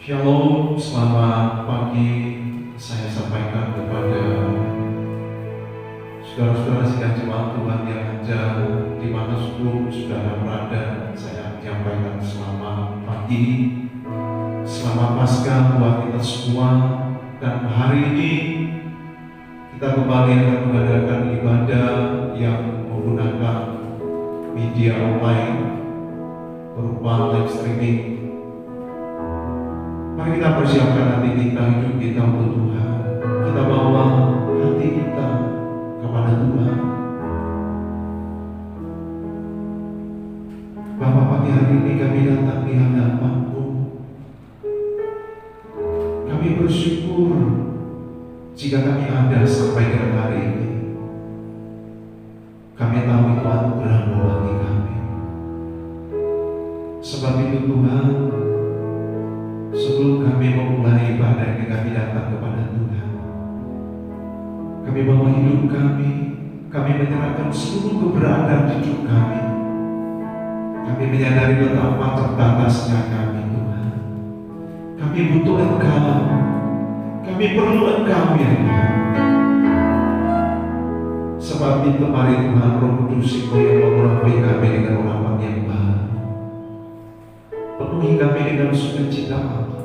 Shalom, selamat pagi. Saya sampaikan kepada saudara-saudara sidang jemaat Tuhan yang ada di mana seluruh saudara berada. Saya menyampaikan selamat pagi, selamat Paskah buat kita semua. Dan hari ini kita kembali akan mengadakan ibadah yang menggunakan media online berupa live streaming. Mari kita persiapkan hati kita, hidup kita untuk Tuhan. Kita bawa hati kita kepada Tuhan. Bapa, pagi hari ini kami datang di hadapan-Mu. Kami bersyukur jika kami ada sampai dengan hari ini. Kami tahu itu anugerah-Mu bagi kami. Sebab itu Tuhan, sebelum kami memulai ibadah ini, kami datang kepada Tuhan. Kami bawa hidup kami menyerahkan seluruh keberadaan hidup kami. Kami menyadari betapa terbatasnya kami, Tuhan. Kami butuh Engkau. Kami perlu Engkau, ya Tuhan. Sebab itu mari Tuhan, Roh Kudus Engkau yang mengurapi kami dengan urapan yang baru. Penuhi kami dengan sukacita Allah,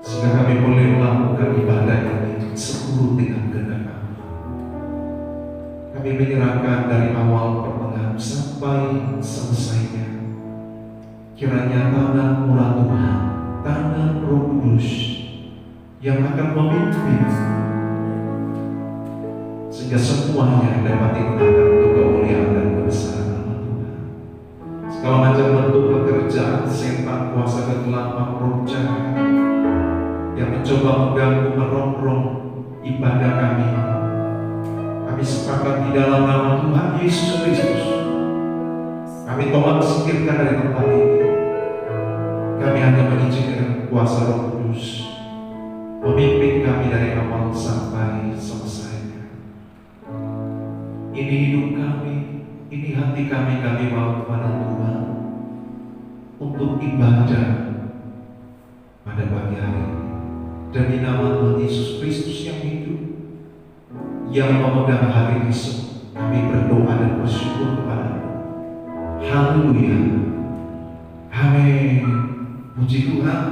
sehingga kami boleh melakukan ibadah ini seturut dengan kehendak Allah. Kami menyerahkan dari awal pertengahan sampai selesainya. Kiranya tangan murah Tuhan, tangan Roh Kudus yang akan memimpin, sehingga semuanya dapat digunakan untuk kemuliaan dan kebesaran nama Tuhan. Segala macam bentuk pekerjaan setan, kuasa kegelapan, roh jahat yang mencoba mengganggu, merongrong ibadah kami sepakat di dalam nama Tuhan Yesus Kristus. Kami tolak singkirkan dari tempat ini. Kami hanya mengizinkan kuasa Roh Kudus memimpin kami dari awal sampai selesainya. Ini hidup kami, ini hati kami bawa kepada Tuhan untuk ibadah pada pagi hari ini. Dan di nama Tuhan Yesus Kristus yang hidup, yang memegang hari esok, kami berdoa dan bersyukur kepada-Mu. Haleluya. Amin. Puji Tuhan.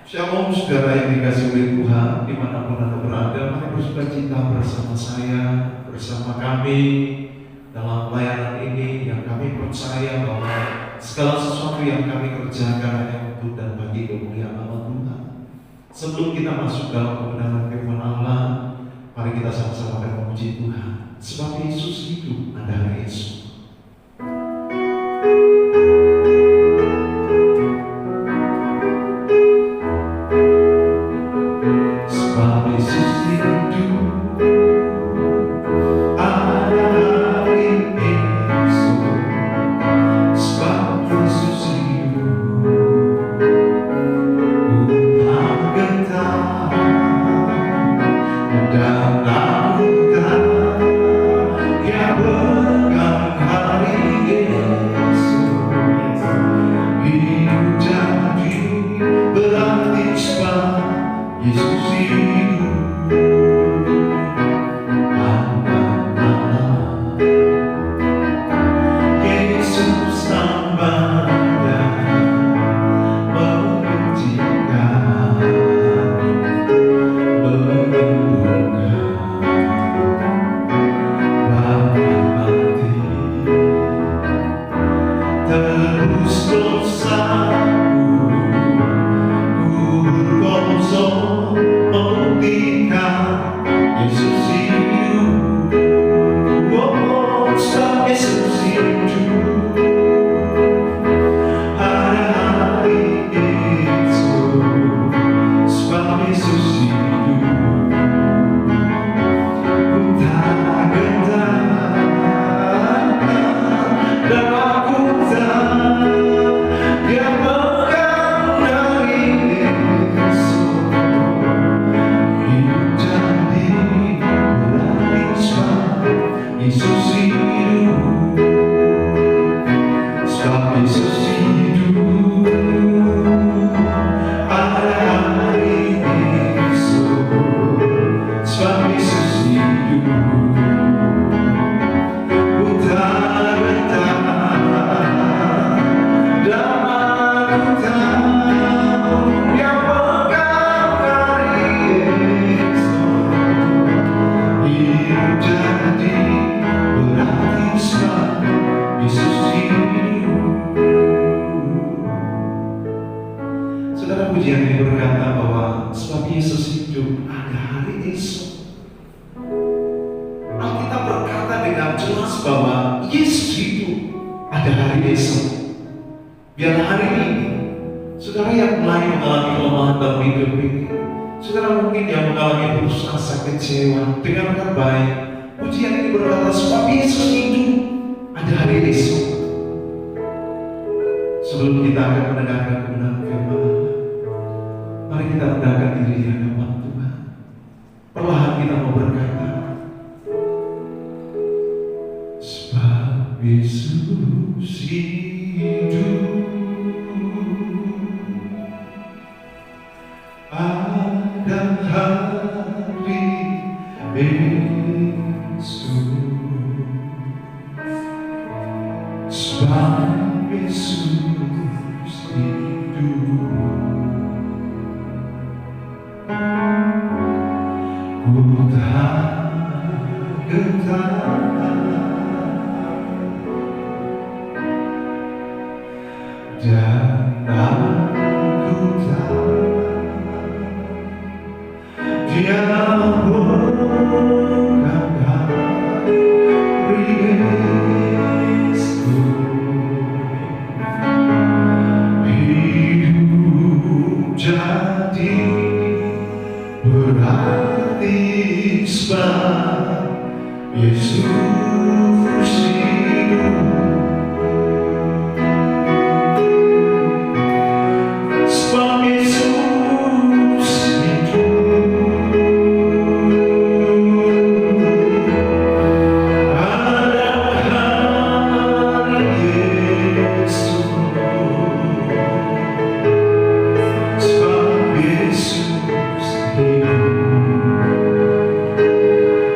Shalom saudara yang dikasihi oleh Tuhan, dimanapun Anda berada. Mari bersukacita bersama saya, bersama kami dalam pelayanan ini yang kami percaya bahwa segala sesuatu yang kami kerjakan hanya untuk dan bagi kemuliaan nama Tuhan. Sebelum kita masuk dalam kebenaran firman Allah, mari kita sama-sama akan memuji Tuhan. Sebab Yesus hidup, ada hari esok. Sebab Yesus hidup, ada hari esok. Sebab Yesus hidup, Tuhan gentar dan lautan, Dia pegang ada hari esok. Biar hari ini, saudara yang mulai mengalami kelemahan dalam hidup ini, saudara mungkin yang mengalami putus asa, kecewa, dengarkan baik. Pujian ini berkata, sebab Yesus hidup, ada hari esok. Sebelum kita akan mendengarkan kebenaran firman Allah, mari kita rendahkan diri di hadapan Tuhan. Perlahan kita mau berkata, sebab Yesus hidup, ada hari esok. Sebab Yesus hidup, ku tak gentar dan aku tahu Dia bukan hari esok. Hidup jadi berarti sebab Yesus hidup. Sebab Yesus hidup, ada hari esok. Sebab Yesus hidup,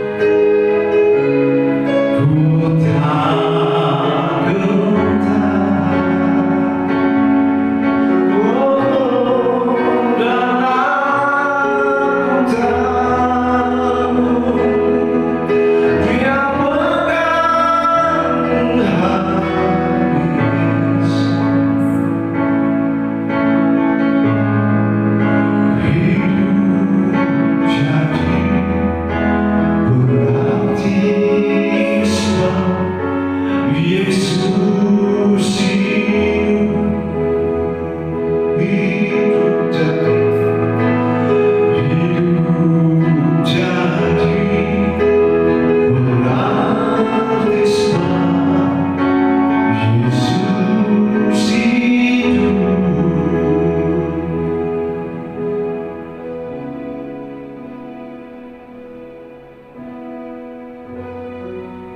ku tak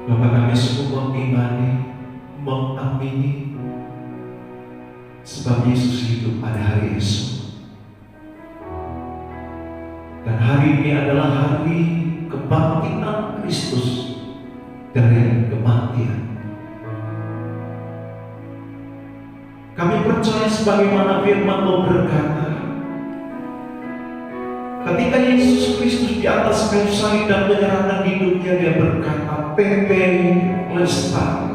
Bapak kami semua mengimani, mengamini, sebab Yesus hidup pada hari esok. Dan hari ini adalah hari kebangkitan Kristus dari kematian. Kami percaya sebagaimana firman Tuhan berkata, ketika Yesus Kristus di atas kayu salib dan menyerahkan hidupnya, Dia berkata, tetelestai,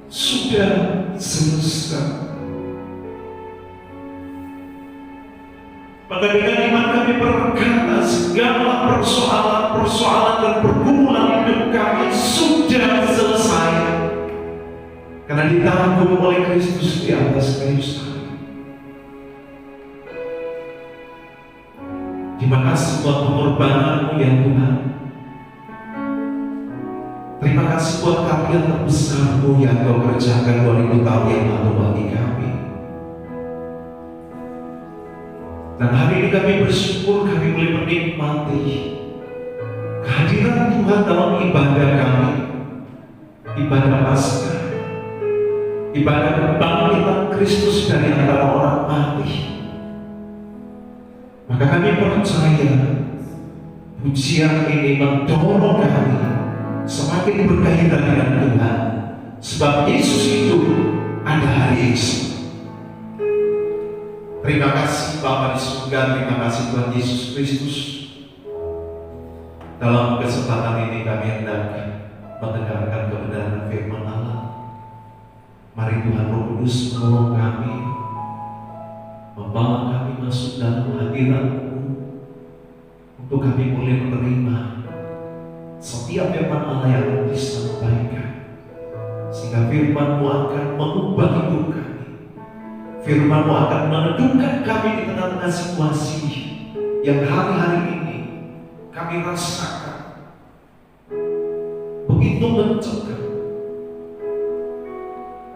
sudah selesai. Maka dengan iman kami berkata, segala persoalan dan pergumulan hidup kami sudah selesai, karena ditanggung oleh Kristus di atas kayu salib. Terima kasih buat pengorbananmu ya Tuhan. Terima kasih buat karya terbesarmu yang Kau kerjakan 2000 tahun yang lalu bagi kami. Dan hari ini kami bersyukur kami boleh menikmati kehadiran Tuhan dalam ibadah kami, ibadah Paskah, ibadah kebangkitan Kristus dari antara orang mati. Maka kami percaya pujian ini mendorong kami semakin berkaitan dengan Tuhan. Sebab Yesus itu ada hari esok. Terima kasih Bapa di surga, terima kasih Tuhan Yesus Kristus. Dalam kesempatan ini kami hendak mendengarkan kebenaran firman Allah. Mari Tuhan Roh Kudus menolong kami, membawa kami masuk dalam hadirat-Mu, untuk kami boleh menerima setiap firman Allah yang disampaikan. sehingga firman-Mu akan mengubah hidup kami. Firman-Mu akan meneduhkan kami di tengah-tengah situasi yang hari-hari ini kami rasakan begitu mencekam.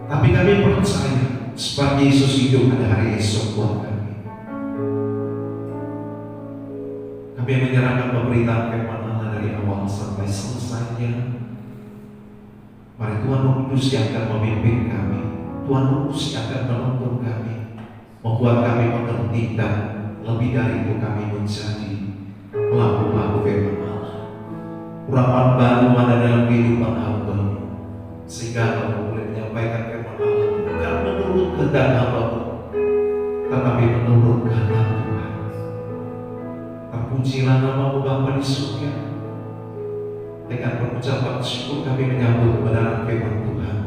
Tapi kami percaya sebab Yesus hidup pada hari esok buat kami. Kami menyerahkan pemberitaan firman Allah dari awal sampai selesainya. Mari Tuhan Roh Kudus yang akan memimpin kami, Tuhan Roh Kudus yang akan menuntun kami, membuat kami mengerti dan lebih dari itu kami menjadi pelaku-pelaku firman Allah. Urapan baru ada dalam kehidupan hamba, sehingga kami boleh menyampaikan firman Allah bukan menurut kehendak hamba, tetapi menurut kehendak Tuhan. Terpujilah nama-Mu Bapa di surga. Dengan pengucapan syukur kami menyambut kebenaran firman Tuhan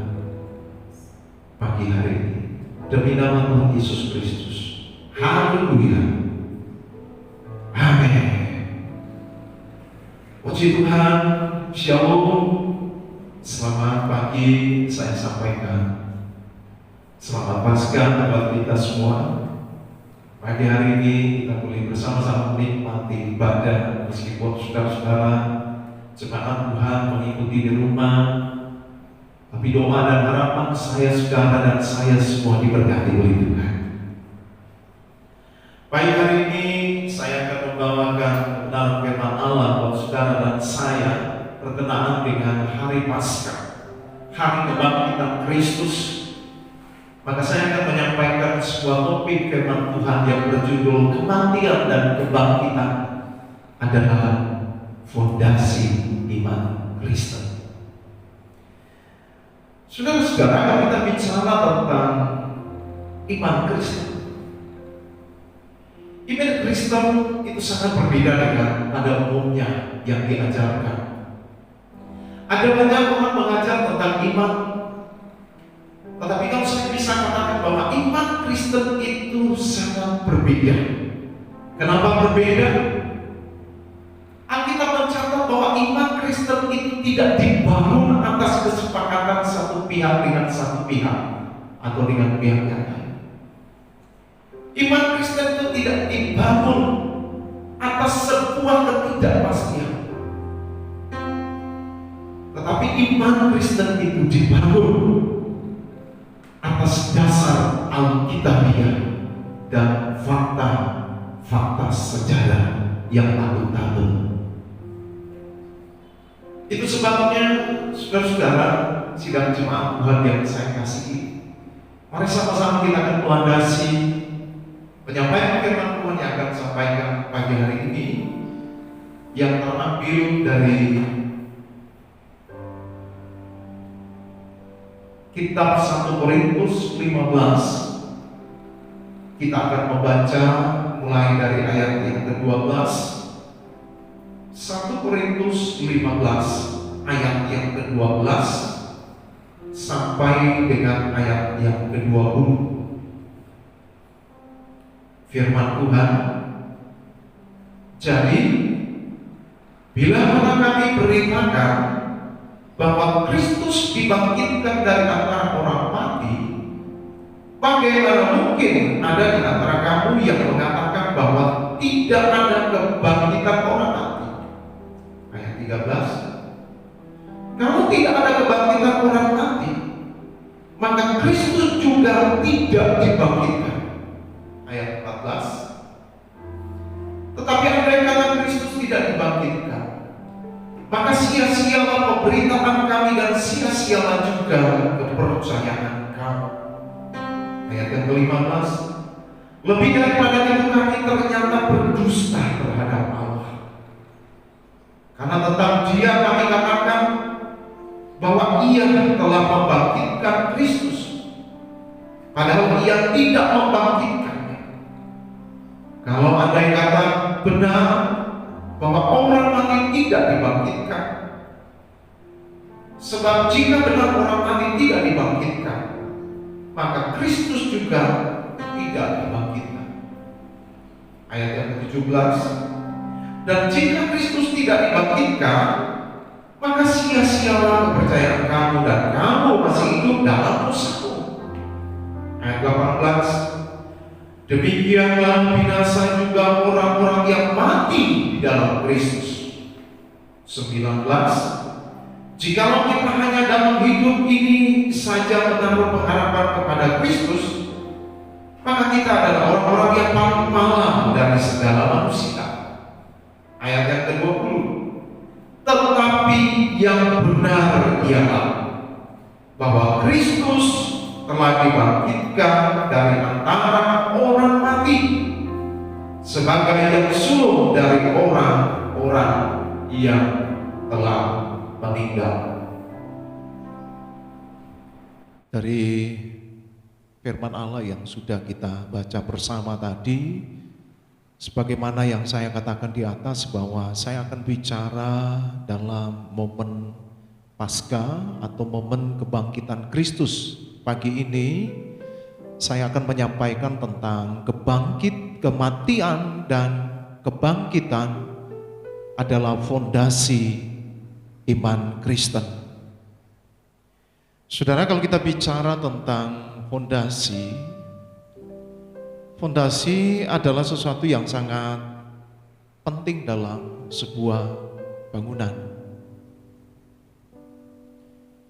pagi hari ini demi nama Tuhan Yesus Kristus. Haleluya. Amin. Puji Tuhan. Shalom. Selamat pagi saya sampaikan. Selamat Paskah buat kita semua. Pagi hari ini kita boleh bersama-sama menikmati ibadah meskipun saudara-saudara jemaat Tuhan mengikuti di rumah. Tapi doa dan harapan saya, saudara dan saya semua diberkati oleh Tuhan. Pagi hari ini saya akan membawakan kebenaran firman Allah buat saudara dan saya berkenaan dengan hari Paskah, hari kebangkitan Kristus. Maka saya akan menyampaikan sebuah topik firman Tuhan yang berjudul kematian dan kebangkitan adalah fondasi iman Kristen. Saudara-saudara, kita bicara tentang iman Kristen. Iman Kristen itu sangat berbeda dengan pada umumnya yang diajarkan. Ada banyak orang mengajar tentang iman, tetapi kalau saya bisa katakan bahwa iman Kristen itu sangat berbeda. Kenapa berbeda? Alkitab mencatat bahwa iman Kristen itu tidak dibangun atas kesepakatan satu pihak dengan satu pihak atau dengan pihak yang lain. Iman Kristen itu tidak dibangun atas sebuah ketidakpastian, tetapi iman Kristen itu dibangun atas dasar Alkitabiah dan fakta-fakta sejarah yang patut. Itu sebabnya saudara-saudara sidang jemaat Tuhan yang saya kasihi, mari sama-sama kita akan melandasi penyampaian firman Tuhan yang akan sampaikan pagi hari ini yang terambil dari kitab 1 Korintus 15. Kita akan membaca mulai dari ayat yang ke-12. 1 Korintus 15 ayat yang ke-12 sampai dengan ayat yang ke-20. Firman Tuhan, jadi bila mana kami beritakan bahwa Kristus dibangkitkan dari antara orang mati, bagaimana mungkin ada di antara kamu yang mengatakan bahwa tidak ada kebangkitan orang mati? Ayat 13. Kalau tidak ada kebangkitan orang mati, maka Kristus juga tidak dibangkitkan. Ayat 14. Tetapi andai kata Kristus tidak dibangkitkan, maka sia-sialah pemberitaan kami dan sia-sialah juga kepercayaan kamu. Ayat yang ke-15. Lebih daripada itu kami ternyata berdusta terhadap Allah, karena tentang Dia kami katakan bahwa Ia telah membangkitkan Kristus, padahal Ia tidak membangkitkannya. Kalau andai kata benar bahwa orang mati tidak dibangkitkan, sebab jika benar orang mati tidak dibangkitkan, maka Kristus juga tidak dibangkitkan. Ayat yang ke-17. Dan jika Kristus tidak dibangkitkan, maka sia-sialah kepercayaan kamu dan kamu masih hidup dalam dosamu. Ayat 18, demikianlah binasa juga orang-orang yang mati di dalam Kristus. 19, jikalau kita hanya dalam hidup ini saja menaruh pengharapan kepada Kristus, maka kita adalah orang-orang yang paling malang dari segala manusia. Ayat yang ke-20, tetapi yang benar ialah bahwa Kristus telah dibangkitkan dari antara orang mati sebagai yang sulung dari orang-orang yang telah meninggal. Dari firman Allah yang sudah kita baca bersama tadi, sebagaimana yang saya katakan di atas bahwa saya akan bicara dalam momen Paskah atau momen kebangkitan Kristus. Pagi ini saya akan menyampaikan tentang kematian dan kebangkitan adalah fondasi iman Kristen. Saudara, kalau kita bicara tentang fondasi adalah sesuatu yang sangat penting dalam sebuah bangunan.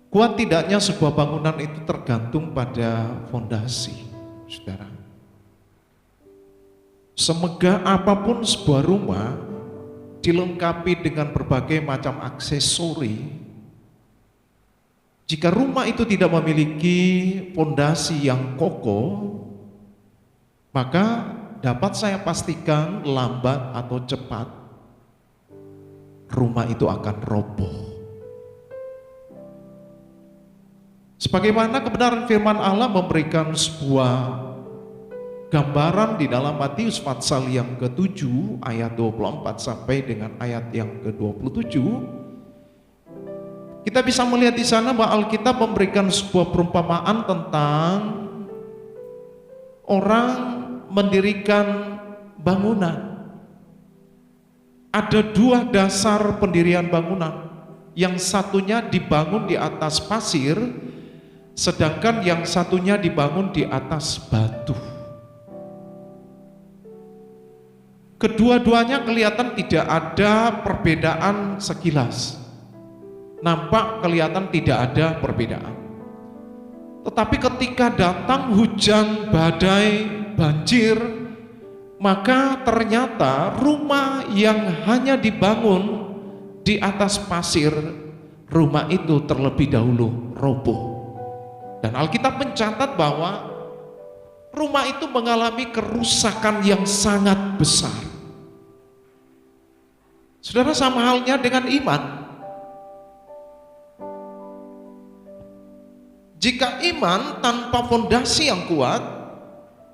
Kuat tidaknya sebuah bangunan itu tergantung pada fondasi, saudara. Semegah apapun sebuah rumah dilengkapi dengan berbagai macam aksesori, jika rumah itu tidak memiliki fondasi yang kokoh, maka dapat saya pastikan lambat atau cepat rumah itu akan roboh. Sebagaimana kebenaran firman Allah memberikan sebuah gambaran di dalam Matius pasal yang ke-7 ayat 24 sampai dengan ayat yang ke-27, kita bisa melihat di sana bahwa Alkitab memberikan sebuah perumpamaan tentang orang mendirikan bangunan. Ada dua dasar pendirian bangunan. Yang satunya dibangun di atas pasir, sedangkan yang satunya dibangun di atas batu. Kedua-duanya kelihatan tidak ada perbedaan sekilas. Nampak kelihatan tidak ada perbedaan. Tetapi ketika datang hujan, badai, banjir, maka ternyata rumah yang hanya dibangun di atas pasir, rumah itu terlebih dahulu roboh. Dan Alkitab mencatat bahwa rumah itu mengalami kerusakan yang sangat besar. Saudara, sama halnya dengan iman. Jika iman tanpa fondasi yang kuat,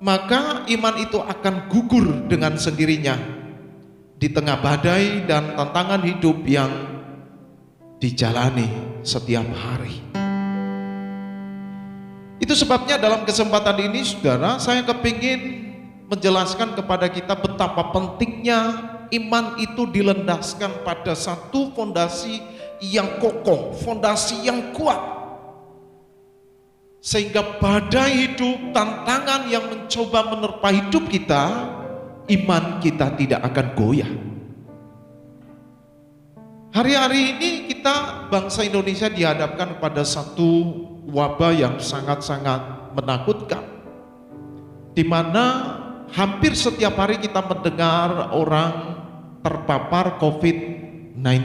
maka iman itu akan gugur dengan sendirinya di tengah badai dan tantangan hidup yang dijalani setiap hari. Itu sebabnya dalam kesempatan ini, saudara, saya kepingin menjelaskan kepada kita betapa pentingnya iman itu dilandaskan pada satu fondasi yang kokoh, fondasi yang kuat, sehingga badai hidup, tantangan yang mencoba menerpa hidup kita, iman kita tidak akan goyah. Hari-hari ini kita bangsa Indonesia dihadapkan pada satu wabah yang sangat-sangat menakutkan, di mana hampir setiap hari kita mendengar orang terpapar COVID-19.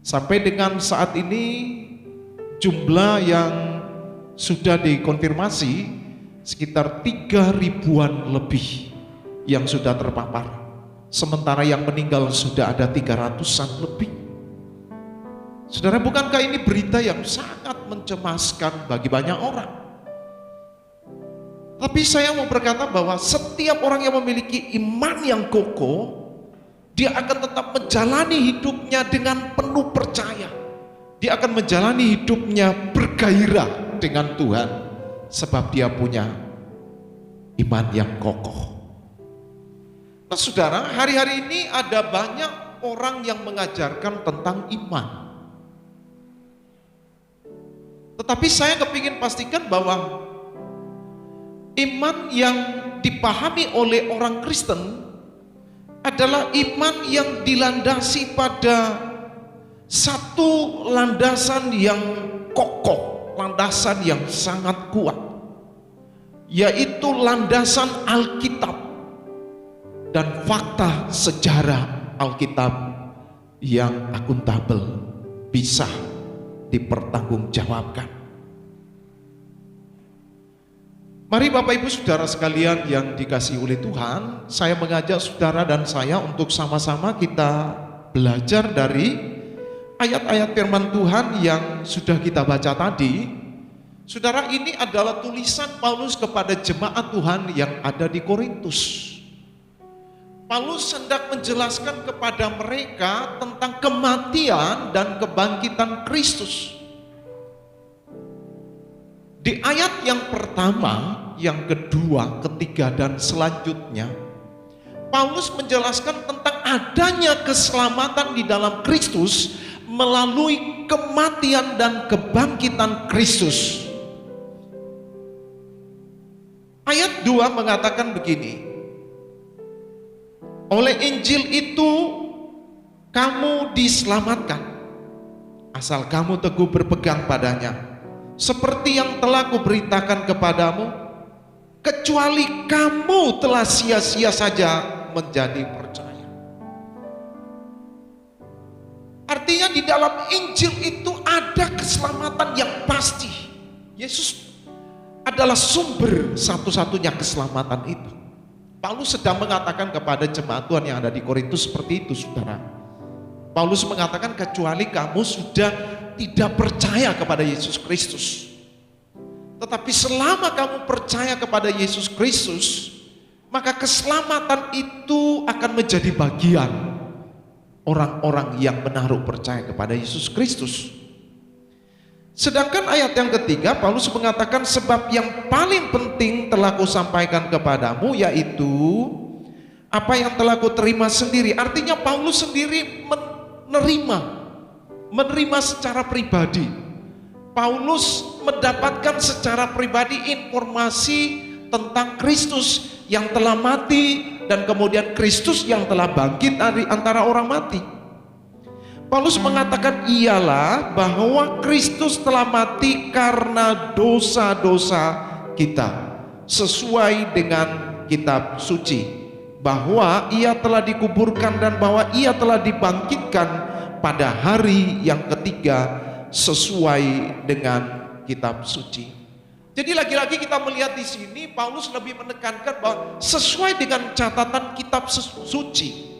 Sampai dengan saat ini jumlah yang sudah dikonfirmasi sekitar 3.000-an lebih yang sudah terpapar, sementara yang meninggal sudah ada 300-an lebih. Saudara, bukankah ini berita yang sangat mencemaskan bagi banyak orang? Tapi saya mau berkata bahwa setiap orang yang memiliki iman yang kokoh, dia akan tetap menjalani hidupnya dengan penuh percaya. Dia akan menjalani hidupnya bergairah dengan Tuhan, sebab dia punya iman yang kokoh. Nah, saudara, hari-hari ini ada banyak orang yang mengajarkan tentang iman. Tetapi saya kepingin pastikan bahwa iman yang dipahami oleh orang Kristen adalah iman yang dilandasi pada satu landasan yang kokoh, landasan yang sangat kuat, yaitu landasan Alkitab dan fakta sejarah Alkitab yang akuntabel, bisa dipertanggungjawabkan. Mari Bapak Ibu Saudara sekalian yang dikasihi oleh Tuhan, saya mengajak saudara dan saya untuk sama-sama kita belajar dari ayat-ayat firman Tuhan yang sudah kita baca tadi. Saudara, ini adalah tulisan Paulus kepada jemaat Tuhan yang ada di Korintus. Paulus hendak menjelaskan kepada mereka tentang kematian dan kebangkitan Kristus. Di ayat yang pertama, yang kedua, ketiga, dan selanjutnya, Paulus menjelaskan tentang adanya keselamatan di dalam Kristus melalui kematian dan kebangkitan Kristus. Ayat 2 mengatakan begini, oleh Injil itu kamu diselamatkan, asal kamu teguh berpegang padanya, seperti yang telah kuberitakan kepadamu, kecuali kamu telah sia-sia saja menjadi percaya. Artinya di dalam Injil itu ada keselamatan yang pasti. Yesus adalah sumber satu-satunya keselamatan itu. Paulus sedang mengatakan kepada jemaat Tuhan yang ada di Korintus seperti itu, saudara. Paulus mengatakan kecuali kamu sudah tidak percaya kepada Yesus Kristus. Tetapi selama kamu percaya kepada Yesus Kristus, maka keselamatan itu akan menjadi bagian orang-orang yang menaruh percaya kepada Yesus Kristus. Sedangkan ayat yang ketiga, Paulus mengatakan sebab yang paling penting telah kusampaikan kepadamu, yaitu apa yang telah kuterima sendiri. Artinya Paulus sendiri menerima secara pribadi. Paulus mendapatkan secara pribadi informasi tentang Kristus yang telah mati dan kemudian Kristus yang telah bangkit dari antara orang mati. Paulus mengatakan ialah bahwa Kristus telah mati karena dosa-dosa kita, sesuai dengan kitab suci, bahwa ia telah dikuburkan dan bahwa ia telah dibangkitkan pada hari yang ketiga sesuai dengan kitab suci. Jadi lagi-lagi kita melihat di sini Paulus lebih menekankan bahwa sesuai dengan catatan kitab suci,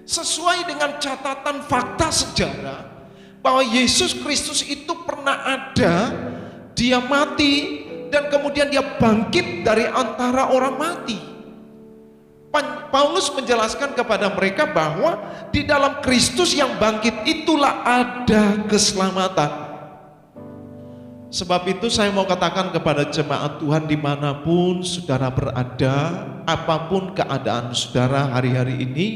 sesuai dengan catatan fakta sejarah, bahwa Yesus Kristus itu pernah ada, dia mati dan kemudian dia bangkit dari antara orang mati. Paulus menjelaskan kepada mereka bahwa di dalam Kristus yang bangkit itulah ada keselamatan. Sebab itu saya mau katakan kepada jemaat Tuhan dimanapun saudara berada, apapun keadaan saudara hari-hari ini,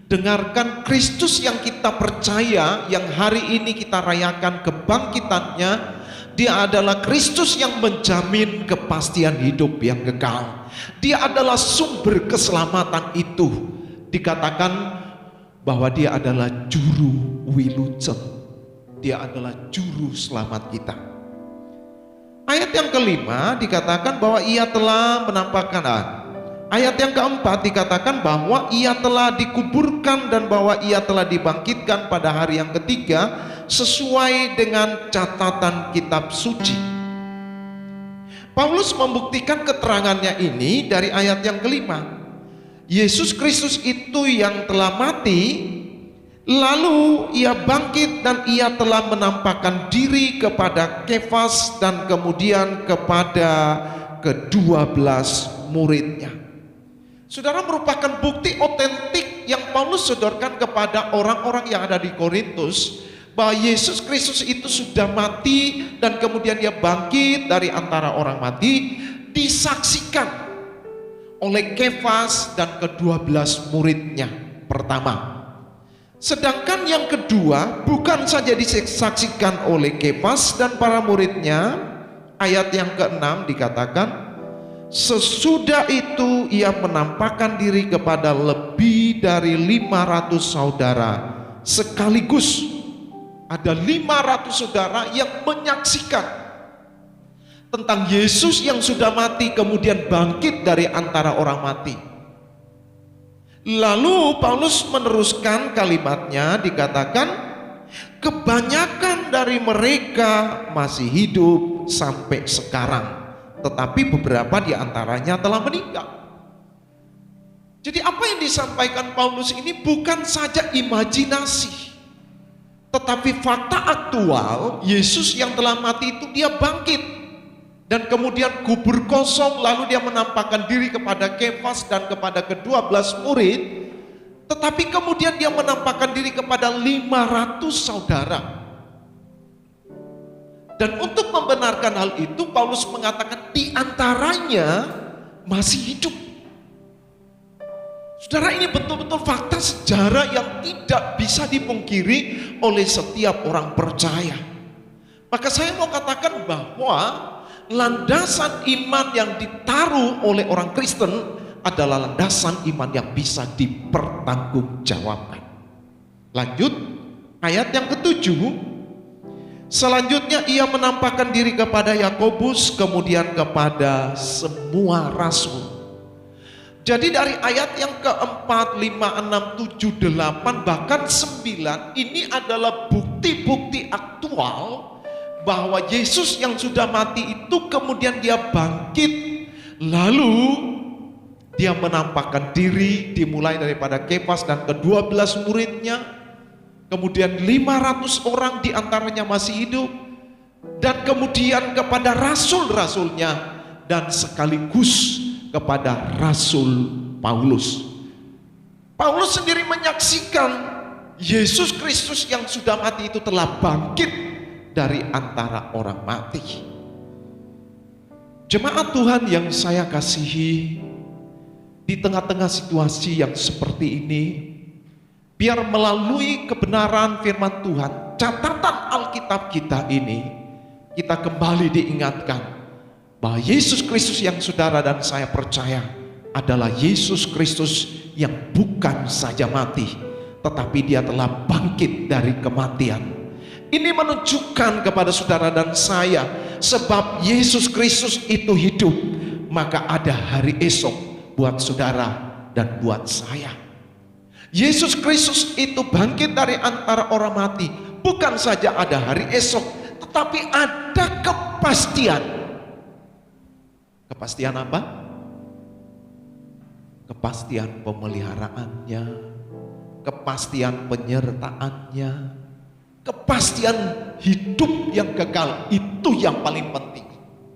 dengarkan Kristus yang kita percaya, yang hari ini kita rayakan kebangkitannya. Dia adalah Kristus yang menjamin kepastian hidup yang kekal. Dia adalah sumber keselamatan itu. Dikatakan bahwa dia adalah juru wilujeng. Dia adalah juru selamat kita. Ayat yang kelima dikatakan bahwa ia telah menampakkan. Ayat yang keempat dikatakan bahwa ia telah dikuburkan dan bahwa ia telah dibangkitkan pada hari yang ketiga sesuai dengan catatan kitab suci. Paulus membuktikan keterangannya ini dari ayat yang kelima. Yesus Kristus itu yang telah mati, lalu ia bangkit dan ia telah menampakkan diri kepada Kefas dan kemudian kepada ke-12 muridnya. Saudara, merupakan bukti otentik yang Paulus sodorkan kepada orang-orang yang ada di Korintus, bahwa Yesus Kristus itu sudah mati dan kemudian dia bangkit dari antara orang mati, disaksikan oleh Kefas dan ke-12 muridnya pertama. Sedangkan yang kedua bukan saja disaksikan oleh Kefas dan para muridnya. Ayat yang ke-6 dikatakan, sesudah itu ia menampakkan diri kepada lebih dari 500 saudara sekaligus. Ada 500 saudara yang menyaksikan tentang Yesus yang sudah mati kemudian bangkit dari antara orang mati. Lalu Paulus meneruskan kalimatnya, dikatakan kebanyakan dari mereka masih hidup sampai sekarang, tetapi beberapa di antaranya telah meninggal. Jadi apa yang disampaikan Paulus ini bukan saja imajinasi, tetapi fakta aktual. Yesus yang telah mati itu dia bangkit, dan kemudian kubur kosong, lalu dia menampakkan diri kepada Kefas dan kepada ke-12 murid, tetapi kemudian dia menampakkan diri kepada 500 saudara. Dan untuk membenarkan hal itu, Paulus mengatakan di antaranya masih hidup. Saudara, ini betul-betul fakta sejarah yang tidak bisa dipungkiri oleh setiap orang percaya. Maka saya mau katakan bahwa landasan iman yang ditaruh oleh orang Kristen adalah landasan iman yang bisa dipertanggungjawabkan. Lanjut, ayat yang ke-7. Selanjutnya ia menampakkan diri kepada Yakobus, kemudian kepada semua rasul. Jadi dari ayat yang ke-4, 5, 6, 7, 8, bahkan 9, ini adalah bukti-bukti aktual bahwa Yesus yang sudah mati itu kemudian dia bangkit, lalu dia menampakkan diri, dimulai daripada Kefas dan ke-12 muridnya, kemudian 500 orang diantaranya masih hidup, dan kemudian kepada rasul-rasulnya, dan sekaligus kepada Rasul Paulus. Paulus sendiri menyaksikan Yesus Kristus yang sudah mati itu telah bangkit dari antara orang mati. Jemaat Tuhan yang saya kasihi, di tengah-tengah situasi yang seperti ini, biar melalui kebenaran firman Tuhan, catatan Alkitab kita ini, kita kembali diingatkan bahwa Yesus Kristus yang saudara dan saya percaya adalah Yesus Kristus yang bukan saja mati, tetapi dia telah bangkit dari kematian. Ini menunjukkan kepada saudara dan saya, sebab Yesus Kristus itu hidup, maka ada hari esok buat saudara dan buat saya. Yesus Kristus itu bangkit dari antara orang mati, bukan saja ada hari esok, tetapi ada kepastian. Kepastian apa? Kepastian pemeliharaannya, kepastian penyertaannya, kepastian hidup yang kekal. Itu yang paling penting,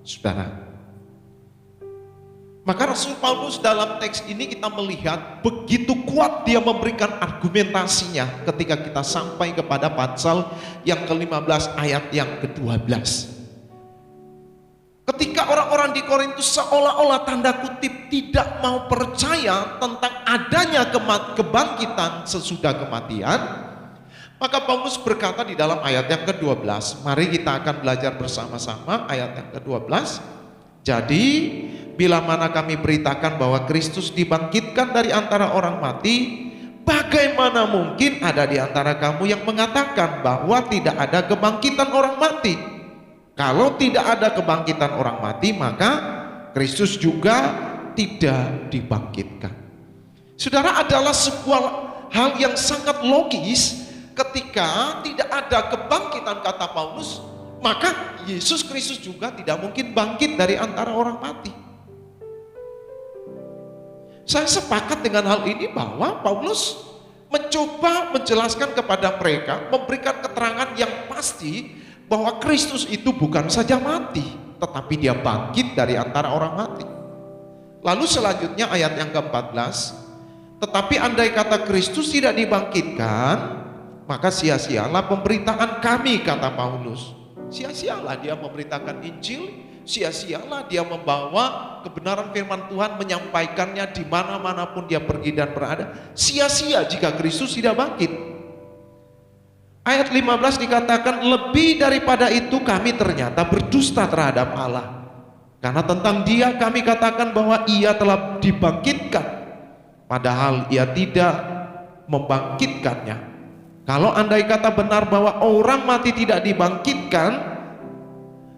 saudara. Maka Rasul Paulus dalam teks ini kita melihat begitu kuat dia memberikan argumentasinya ketika kita sampai kepada pasal yang ke-15 ayat yang ke-12. Ketika orang-orang di Korintus seolah-olah tanda kutip tidak mau percaya tentang adanya kebangkitan sesudah kematian, maka Paulus berkata di dalam ayat yang ke-12, mari kita akan belajar bersama-sama ayat yang ke-12. Jadi bila mana kami beritakan bahwa Kristus dibangkitkan dari antara orang mati, bagaimana mungkin ada di antara kamu yang mengatakan bahwa tidak ada kebangkitan orang mati? Kalau tidak ada kebangkitan orang mati, maka Kristus juga tidak dibangkitkan. Saudara, adalah sebuah hal yang sangat logis ketika tidak ada kebangkitan kata Paulus, maka Yesus Kristus juga tidak mungkin bangkit dari antara orang mati. Saya sepakat dengan hal ini bahwa Paulus mencoba menjelaskan kepada mereka, memberikan keterangan yang pasti bahwa Kristus itu bukan saja mati, tetapi dia bangkit dari antara orang mati. Lalu selanjutnya ayat yang ke-14, tetapi andai kata Kristus tidak dibangkitkan, maka sia-sialah pemberitaan kami, kata Paulus. Sia-sialah dia memberitakan Injil, sia-sialah dia membawa kebenaran firman Tuhan, menyampaikannya di mana-mana pun dia pergi dan berada. Sia-sia jika Kristus tidak bangkit. Ayat 15 dikatakan, lebih daripada itu kami ternyata berdusta terhadap Allah. Karena tentang Dia kami katakan bahwa Ia telah dibangkitkan, padahal Ia tidak membangkitkannya. Kalau andai kata benar bahwa orang mati tidak dibangkitkan,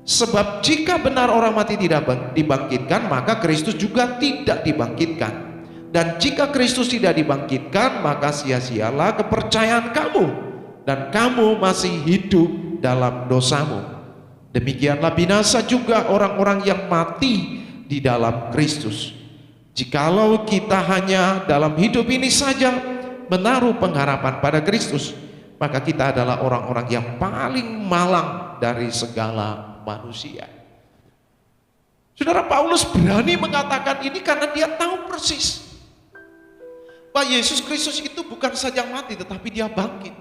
sebab jika benar orang mati tidak dibangkitkan, maka Kristus juga tidak dibangkitkan. Dan jika Kristus tidak dibangkitkan, maka sia-sialah kepercayaan kamu, dan kamu masih hidup dalam dosamu. Demikianlah binasa juga orang-orang yang mati di dalam Kristus. Jikalau kita hanya dalam hidup ini saja menaruh pengharapan pada Kristus, maka kita adalah orang-orang yang paling malang dari segala manusia. Saudara, Paulus berani mengatakan ini karena dia tahu persis bahwa Yesus Kristus itu bukan saja mati, tetapi Dia bangkit.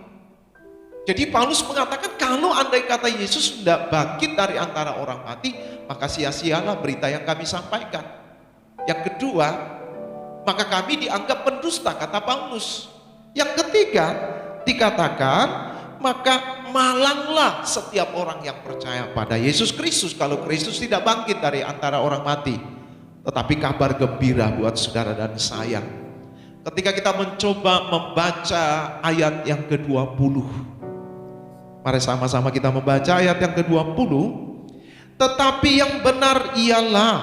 Jadi Paulus mengatakan kalau andai kata Yesus tidak bangkit dari antara orang mati, maka sia-sialah berita yang kami sampaikan. Yang kedua, maka kami dianggap pendusta, kata Paulus. Yang ketiga, dikatakan maka malanglah setiap orang yang percaya pada Yesus Kristus kalau Kristus tidak bangkit dari antara orang mati. Tetapi kabar gembira buat saudara dan saya, ketika kita mencoba membaca ayat yang ke-20. Mari sama-sama kita membaca ayat yang ke-20. Tetapi yang benar ialah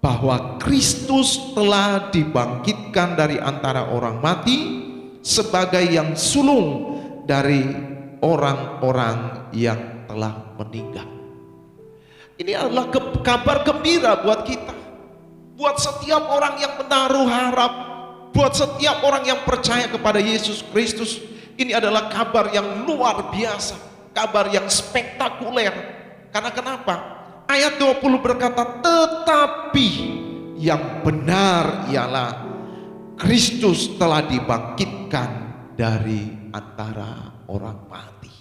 bahwa Kristus telah dibangkitkan dari antara orang mati sebagai yang sulung dari orang-orang yang telah meninggal. Ini adalah kabar gembira buat kita, buat setiap orang yang menaruh harap, buat setiap orang yang percaya kepada Yesus Kristus. Ini adalah kabar yang luar biasa, kabar yang spektakuler. Karena kenapa? Ayat 20 berkata, tetapi yang benar ialah Kristus telah dibangkitkan dari antara orang mati.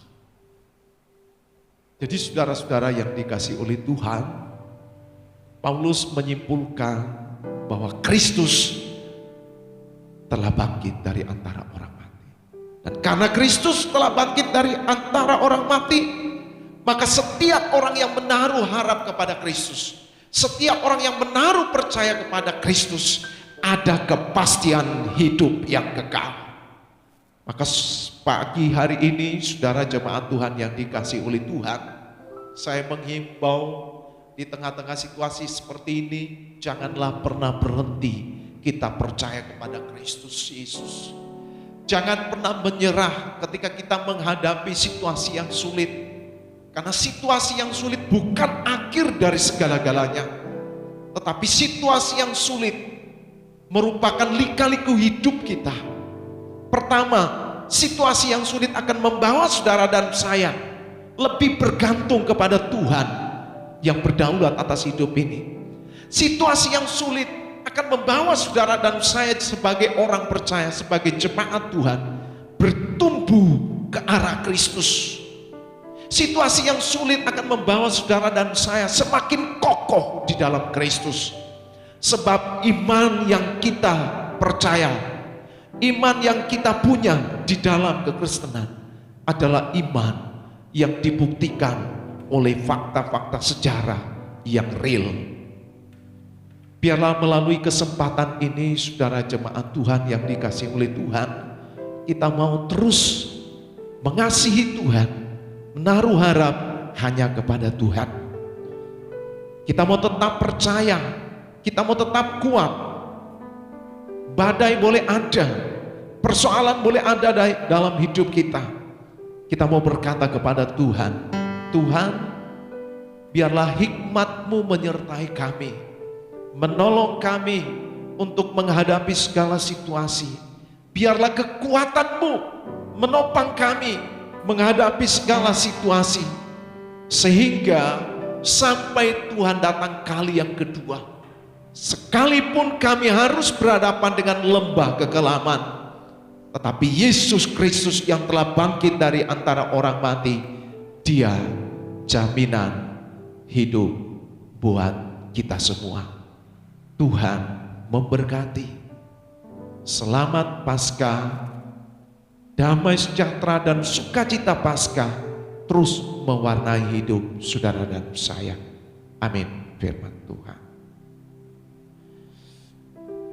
Jadi saudara-saudara yang dikasihi oleh Tuhan, Paulus menyimpulkan bahwa Kristus telah bangkit dari antara orang mati. Dan karena Kristus telah bangkit dari antara orang mati, maka setiap orang yang menaruh harap kepada Kristus, setiap orang yang menaruh percaya kepada Kristus, ada kepastian hidup yang kekal. Maka pagi hari ini, saudara jemaat Tuhan yang dikasihi oleh Tuhan, saya menghimbau di tengah-tengah situasi seperti ini, janganlah pernah berhenti kita percaya kepada Kristus Yesus. Jangan pernah menyerah ketika kita menghadapi situasi yang sulit. Karena situasi yang sulit bukan akhir dari segala-galanya, tetapi situasi yang sulit merupakan lika-liku hidup kita. Pertama, situasi yang sulit akan membawa saudara dan saya lebih bergantung kepada Tuhan yang berdaulat atas hidup ini. Situasi yang sulit akan membawa saudara dan saya sebagai orang percaya, sebagai jemaat Tuhan, bertumbuh ke arah Kristus. Situasi yang sulit akan membawa saudara dan saya semakin kokoh di dalam Kristus. Sebab iman yang kita percaya, iman yang kita punya di dalam kekristenan adalah iman yang dibuktikan oleh fakta-fakta sejarah yang real. Biarlah melalui kesempatan ini, saudara jemaat Tuhan yang dikasihi oleh Tuhan, kita mau terus mengasihi Tuhan, menaruh harap hanya kepada Tuhan. Kita mau tetap percaya, kita mau tetap kuat. Badai boleh ada, persoalan boleh ada dalam hidup kita. Kita mau berkata kepada Tuhan, Tuhan, biarlah hikmat-Mu menyertai kami, menolong kami untuk menghadapi segala situasi. Biarlah kekuatan-Mu menopang kami menghadapi segala situasi, sehingga sampai Tuhan datang kali yang kedua, sekalipun kami harus berhadapan dengan lembah kekelaman, tetapi Yesus Kristus yang telah bangkit dari antara orang mati, Dia jaminan hidup buat kita semua. Tuhan memberkati. Selamat Paskah damai sejahtera dan sukacita Paskah terus mewarnai hidup saudara dan saya. Amin. Firman Tuhan.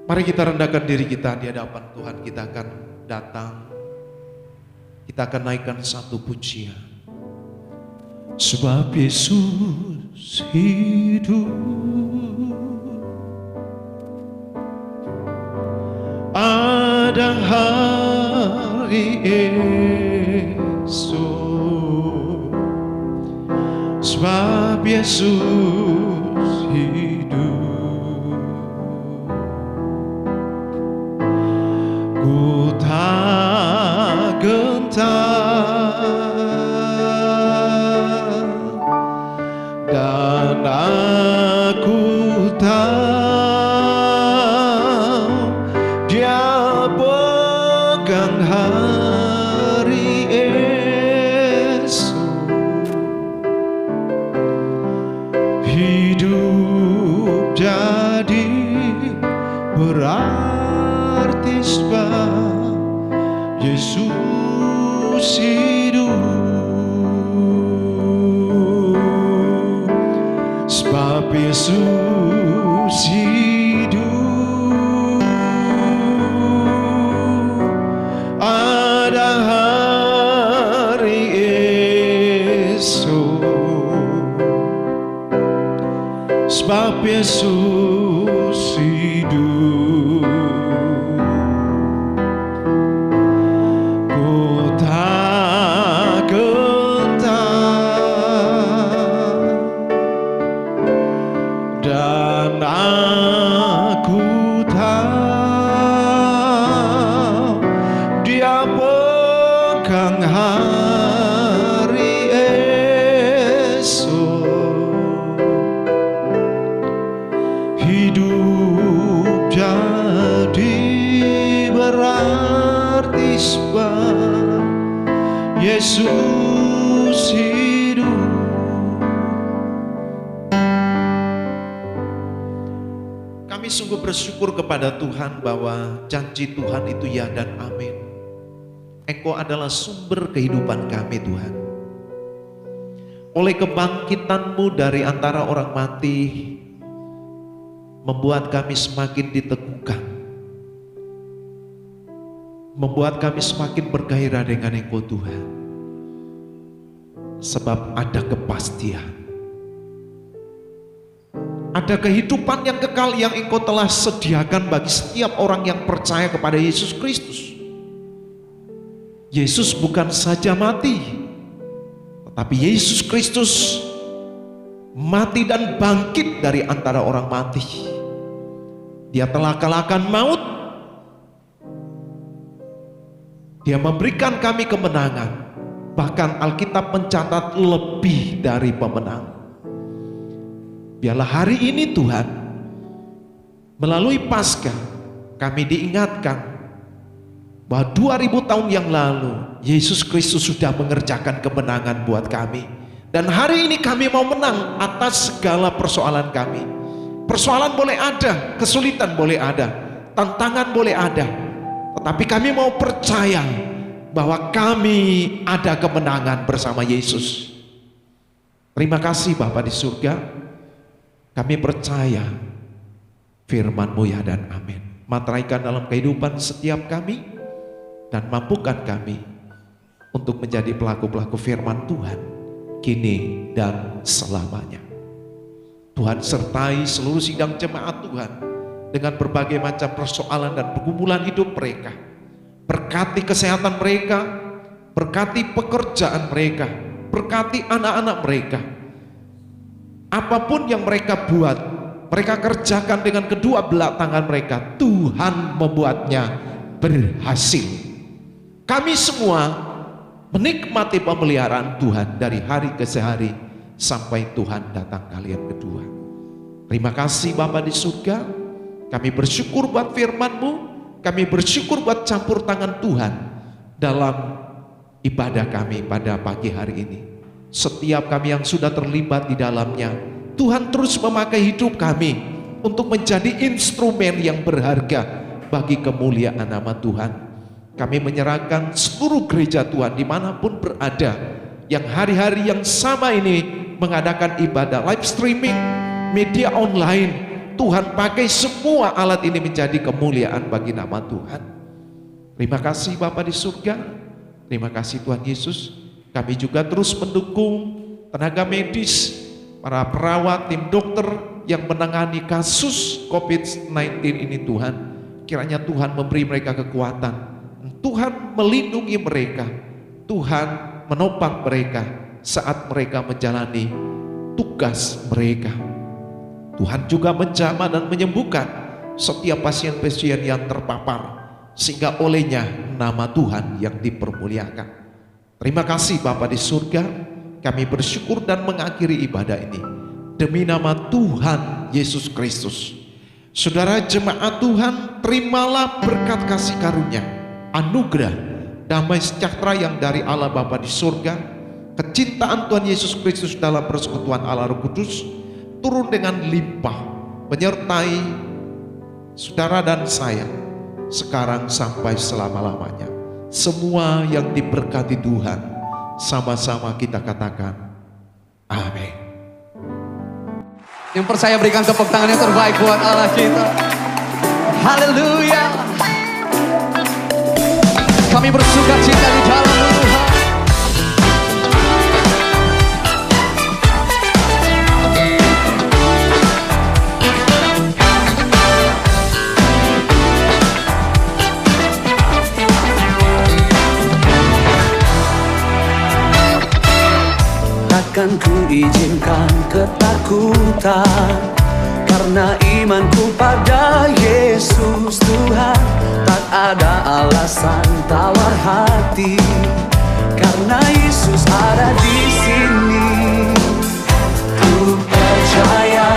Mari kita rendahkan diri kita di hadapan Tuhan. Kita akan datang, kita akan naikkan satu pujian. Sebab Yesus hidup, ada hari esok. Sebab Yesus hidup, ku tak gentar, dan aku tahu Dia pegang hari esok. Hidup jadi berarti sebab Yesus hidup. Sebab Yesus hidup, ada hari esok. Sebab Yesus hidup, ku tak gentar, dan aku tahu Dia pegang hari esok. Hidup jadi berarti sebab Yesus hidup. Kami sungguh bersyukur kepada Tuhan bahwa janji Tuhan itu ya dan amin. Engkau adalah sumber kehidupan kami Tuhan. Oleh kebangkitan-Mu dari antara orang mati, membuat kami semakin diteguhkan, membuat kami semakin bergairah dengan Engkau Tuhan. Sebab ada kepastian, ada kehidupan yang kekal yang Engkau telah sediakan bagi setiap orang yang percaya kepada Yesus Kristus. Yesus bukan saja mati, tetapi Yesus Kristus mati dan bangkit dari antara orang mati. Dia telah kalahkan maut. Dia memberikan kami kemenangan. Bahkan Alkitab mencatat lebih dari pemenang. Biarlah hari ini Tuhan, melalui Paskah, kami diingatkan bahwa 2000 tahun yang lalu Yesus Kristus sudah mengerjakan kemenangan buat kami. Dan hari ini kami mau menang atas segala persoalan kami. Persoalan boleh ada, kesulitan boleh ada, tantangan boleh ada, tetapi kami mau percaya bahwa kami ada kemenangan bersama Yesus. Terima kasih Bapa di surga, kami percaya firman-Mu ya dan amin. Materaikan dalam kehidupan setiap kami, dan mampukan kami untuk menjadi pelaku-pelaku firman Tuhan kini dan selamanya. Tuhan sertai seluruh sidang jemaat Tuhan dengan berbagai macam persoalan dan pergumulan hidup mereka. Berkati kesehatan mereka, berkati pekerjaan mereka, berkati anak-anak mereka. Apapun yang mereka buat, mereka kerjakan dengan kedua belah tangan mereka. Tuhan membuatnya berhasil. Kami semua menikmati pemeliharaan Tuhan dari hari ke hari sampai Tuhan datang kali yang kedua. Terima kasih Bapa di surga. Kami bersyukur buat firman-Mu. Kami bersyukur buat campur tangan Tuhan dalam ibadah kami pada pagi hari ini. Setiap kami yang sudah terlibat di dalamnya, Tuhan terus memakai hidup kami untuk menjadi instrumen yang berharga bagi kemuliaan nama Tuhan. Kami menyerahkan seluruh gereja Tuhan dimanapun berada, yang hari-hari yang sama ini mengadakan ibadah live streaming, media online. Tuhan pakai semua alat ini menjadi kemuliaan bagi nama Tuhan. Terima kasih Bapa di surga. Terima kasih Tuhan Yesus. Kami juga terus mendukung tenaga medis, para perawat, tim dokter yang menangani kasus COVID-19 ini Tuhan. Kiranya Tuhan memberi mereka kekuatan. Tuhan melindungi mereka. Tuhan menopang mereka saat mereka menjalani tugas mereka. Tuhan juga menjamah dan menyembuhkan setiap pasien-pasien yang terpapar, sehingga olehnya nama Tuhan yang dipermuliakan. Terima kasih Bapa di surga. Kami bersyukur dan mengakhiri ibadah ini demi nama Tuhan Yesus Kristus. Saudara jemaat Tuhan, terimalah berkat kasih karunia, anugerah, damai sejahtera yang dari Allah Bapa di surga, kecintaan Tuhan Yesus Kristus dalam persekutuan Allah Roh Kudus turun dengan limpah menyertai saudara dan saya sekarang sampai selama-lamanya. Semua yang diberkati Tuhan, sama-sama kita katakan amin. Yang percaya berikan tepuk tangan yang terbaik buat Allah kita. Haleluya. Kami bersuka cita di dalam Tuhan. Takkan ku izinkan ketakutan, karena imanku pada Yesus Tuhan. Tak ada alasan tawar hati, karena Yesus ada di sini. Ku percaya